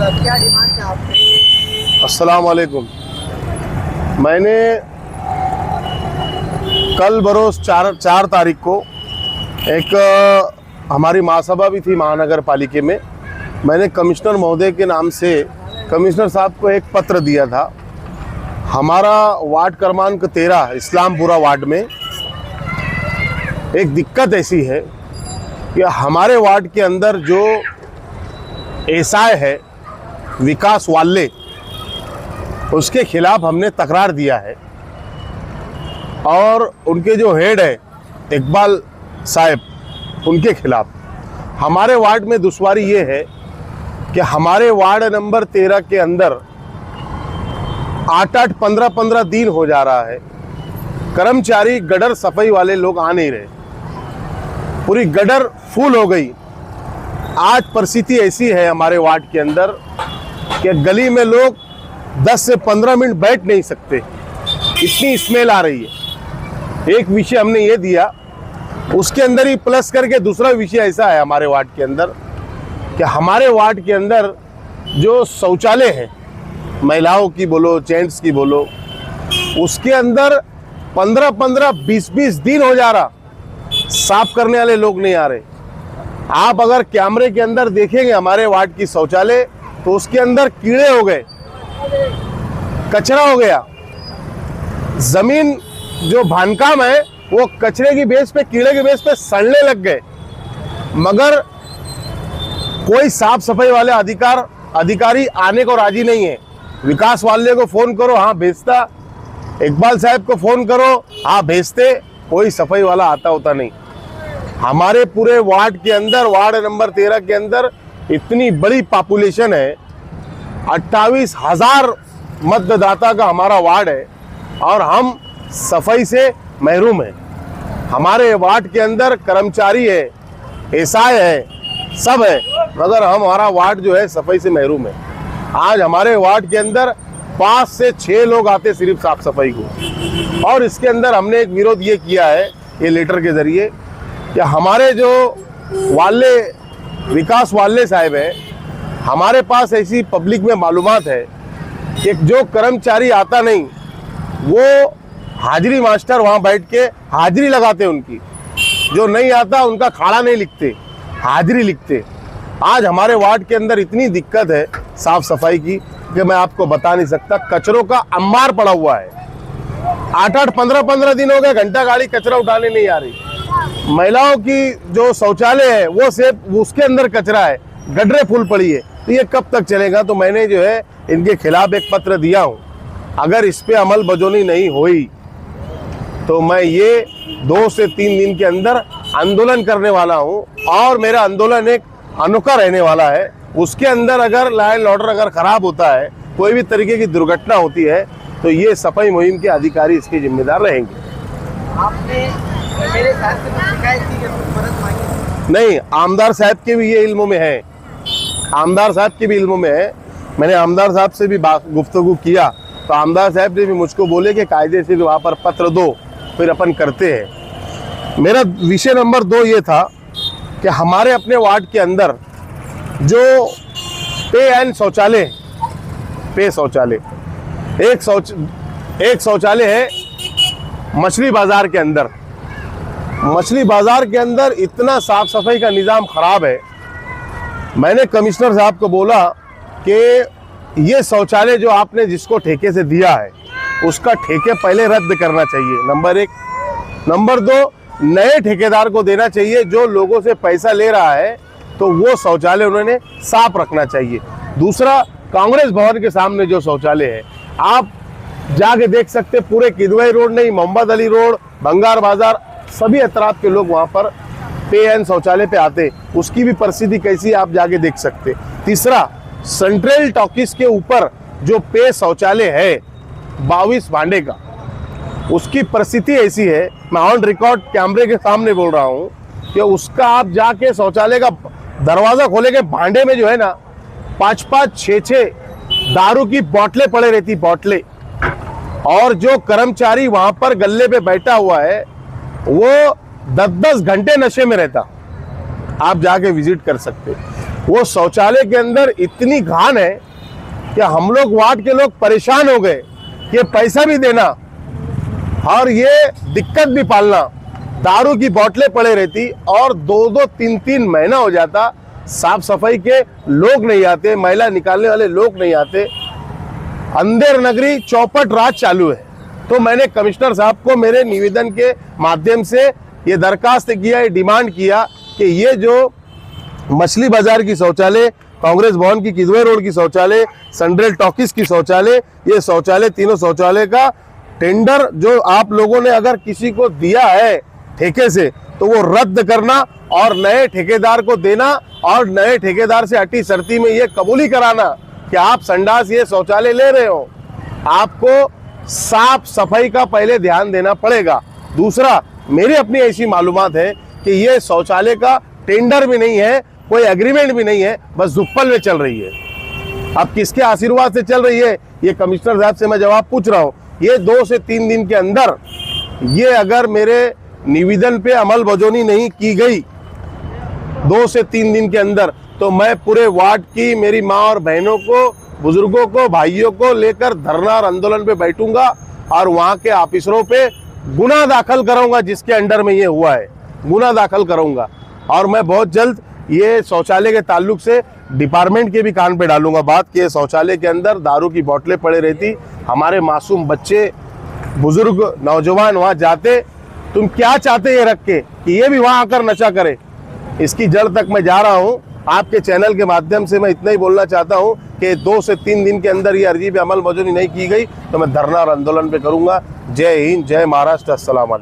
क्या डिमांड है आपकी? अस्सलाम वालेकुम। मैंने कल बरोज़ 4 तारीख को एक हमारी महासभा भी थी महानगर पालिका में। मैंने कमिश्नर महोदय के नाम से कमिश्नर साहब को एक पत्र दिया था। हमारा वार्ड क्रमांक 13 इस्लामपुरा वार्ड में एक दिक्कत ऐसी है कि हमारे वार्ड के अंदर जो एसआई है विकास वाल्ले, उसके खिलाफ हमने तकरार दिया है और उनके जो हेड है इकबाल साहब, उनके खिलाफ। हमारे वार्ड में दुश्वारी ये है कि हमारे वार्ड नंबर 13 के अंदर 8-8, 15-15 दिन हो जा रहा है, कर्मचारी गटर सफाई वाले लोग आ नहीं रहे। पूरी गटर फुल हो गई। आज परिस्थिति ऐसी है हमारे वार्ड के अंदर कि गली में लोग 10 से 15 मिनट बैठ नहीं सकते, इतनी स्मेल आ रही है। एक विषय हमने ये दिया, उसके अंदर ही प्लस करके दूसरा विषय ऐसा है हमारे वार्ड के अंदर कि हमारे वार्ड के अंदर जो शौचालय है, महिलाओं की बोलो जेंट्स की बोलो, उसके अंदर 15-15, 20-20 दिन हो जा रहा, साफ करने वाले लोग नहीं आ रहे। आप अगर कैमरे के अंदर देखेंगे हमारे वार्ड की शौचालय, तो उसके अंदर कीड़े हो गए, कचरा हो गया। जमीन जो बांधकाम है वो कचरे की बेस पे, कीड़े के बेस पे सड़ने लग गए, मगर कोई साफ सफाई वाले अधिकारी आने को राजी नहीं है। विकास वाले को फोन करो, हाँ भेजता। इकबाल साहब को फोन करो, हाँ भेजते। कोई सफाई वाला आता होता नहीं। हमारे पूरे वार्ड के अंदर, वार्ड नंबर 13 के अंदर इतनी बड़ी पॉपुलेशन है, 28,000 मतदाता का हमारा वार्ड है और हम सफाई से महरूम हैं। हमारे वार्ड के अंदर कर्मचारी है, एसआई है, सब है, मगर हमारा वार्ड जो है सफाई से महरूम है। आज हमारे वार्ड के अंदर 5 से 6 लोग आते सिर्फ साफ सफाई को। और इसके अंदर हमने एक विरोध ये किया है, ये लेटर के जरिए, कि हमारे जो वाले विकास वाले साहब है, हमारे पास ऐसी पब्लिक में मालूमात है कि जो कर्मचारी आता नहीं, वो हाजिरी मास्टर वहाँ बैठ के हाजिरी लगाते उनकी। जो नहीं आता उनका खाड़ा नहीं लिखते, हाजिरी लिखते। आज हमारे वार्ड के अंदर इतनी दिक्कत है साफ सफाई की कि मैं आपको बता नहीं सकता। कचरों का अंबार पड़ा हुआ है। 8-8, 15-15 दिन हो गए, घंटा गाड़ी कचरा उठाने नहीं आ रही। महिलाओं की जो शौचालय है वो सिर्फ उसके अंदर कचरा है, गड्ढे फुल पड़ी है। तो ये कब तक चलेगा? तो मैंने जो है इनके खिलाफ एक पत्र दिया हूँ। अगर इस पे अमल बजोनी नहीं हुई तो मैं ये 2 से 3 दिन के अंदर आंदोलन करने वाला हूँ। और मेरा आंदोलन एक अनोखा रहने वाला है। उसके अंदर अगर लॉ एंड ऑर्डर अगर खराब होता है, कोई भी तरीके की दुर्घटना होती है, तो ये सफाई मुहिम के अधिकारी इसके जिम्मेदार रहेंगे। आपने मेरे साथ से शिकायत की कि मदद मांगी? नहीं, आमदार साहब के भी ये इल्मों में है, आमदार साहब के भी इल्मों में है। मैंने आमदार साहब से भी गुफ्तगू किया, तो आमदार साहब ने भी मुझको बोले कि कायदे से वहाँ पर पत्र दो, फिर अपन करते हैं। मेरा विषय नंबर 2 ये था कि हमारे अपने वार्ड के अंदर जो पे एंड शौचालय, पे शौचालय, एक शौचालय है मछली बाजार के अंदर। मछली बाजार के अंदर इतना साफ सफाई का निज़ाम खराब है। मैंने कमिश्नर साहब को बोला कि ये शौचालय जो आपने जिसको ठेके से दिया है, उसका ठेके पहले रद्द करना चाहिए, नंबर 1। नंबर 2, नए ठेकेदार को देना चाहिए। जो लोगों से पैसा ले रहा है तो वो शौचालय उन्होंने साफ रखना चाहिए। दूसरा, कांग्रेस भवन के सामने जो शौचालय है, आप जाके देख सकते, पूरे किदवई रोड नहीं, मोहम्मद अली रोड, बंगार बाजार, सभी अतराफ के लोग वहाँ पर पे एंड शौचालय पे आते। उसकी भी परिस्थिति कैसी है आप जाके देख सकते। तीसरा, सेंट्रल टॉकीज के ऊपर जो पे शौचालय है 22 भांडे का, उसकी परिस्थिति ऐसी है, मैं ऑन रिकॉर्ड कैमरे के सामने बोल रहा हूँ कि उसका आप जाके शौचालय का दरवाजा खोले के भांडे में जो है ना 5-5, 6-6 दारू की बोतलें पड़े रहती, बोतलें। और जो कर्मचारी वहां पर गल्ले पे बैठा हुआ है वो 10-10 घंटे नशे में रहता। आप जाके विजिट कर सकते। वो शौचालय के अंदर इतनी घान है कि हम लोग वार्ड के लोग परेशान हो गए कि पैसा भी देना और ये दिक्कत भी पालना, दारू की बोतलें पड़े रहती और 2-2, 3-3 महीना हो जाता, साफ सफाई के लोग नहीं आते, मैला निकालने वाले लोग नहीं आते, अंधेर नगरी चौपट रात चालू है। तो मैंने कमिश्नर साहब को मेरे निवेदन के माध्यम से ये दरखास्त किया, ये डिमांड किया कि ये जो मछली बाजार की शौचालय, कांग्रेस भवन की किदवे रोड की शौचालय, सनरेल टॉकीज की शौचालय, ये शौचालय तीनों शौचालय का टेंडर जो आप लोगों ने अगर किसी को दिया है ठेके से तो वो रद्द करना और नए ठेकेदार को देना और नए ठेकेदार से अटी शर्ती में ये कबूली कराना कि आप संडास ये शौचालय ले रहे हो, आपको साफ सफाई का पहले ध्यान देना पड़ेगा। दूसरा, मेरी अपनी ऐसी मालूमात है कि ये शौचालय का टेंडर भी नहीं है, कोई एग्रीमेंट भी नहीं है, बस जुप्पल में चल रही है। अब किसके आशीर्वाद से चल रही है ये कमिश्नर साहब से मैं जवाब पूछ रहा हूं। ये 2 से 3 दिन के अंदर ये अगर मेरे निवेदन पे अमल बजौनी नहीं की गई 2 से 3 दिन के अंदर, तो मैं पूरे वार्ड की मेरी माँ और बहनों को, बुजुर्गों को, भाइयों को लेकर धरना और आंदोलन पे बैठूंगा और वहां के ऑफिसरों पे गुना दाखिल करूंगा, जिसके अंडर में ये हुआ है गुना दाखिल करूंगा। और मैं बहुत जल्द ये शौचालय के ताल्लुक से डिपार्टमेंट के भी कान पे डालूंगा बात कि शौचालय के अंदर दारू की बोतलें पड़े रहती, हमारे मासूम बच्चे, बुजुर्ग, नौजवान वहां जाते, तुम क्या चाहते ये रख के कि ये भी वहां आकर नशा करे। इसकी जड़ तक मैं जा रहा हूं। आपके चैनल के माध्यम से मैं इतना ही बोलना चाहता हूं कि 2 से 3 दिन के अंदर ये अर्जी पे अमल बजौनी नहीं की गई तो मैं धरना और आंदोलन पे करूंगा। जय हिंद, जय महाराष्ट्र, अस्सलाम वालेकुम।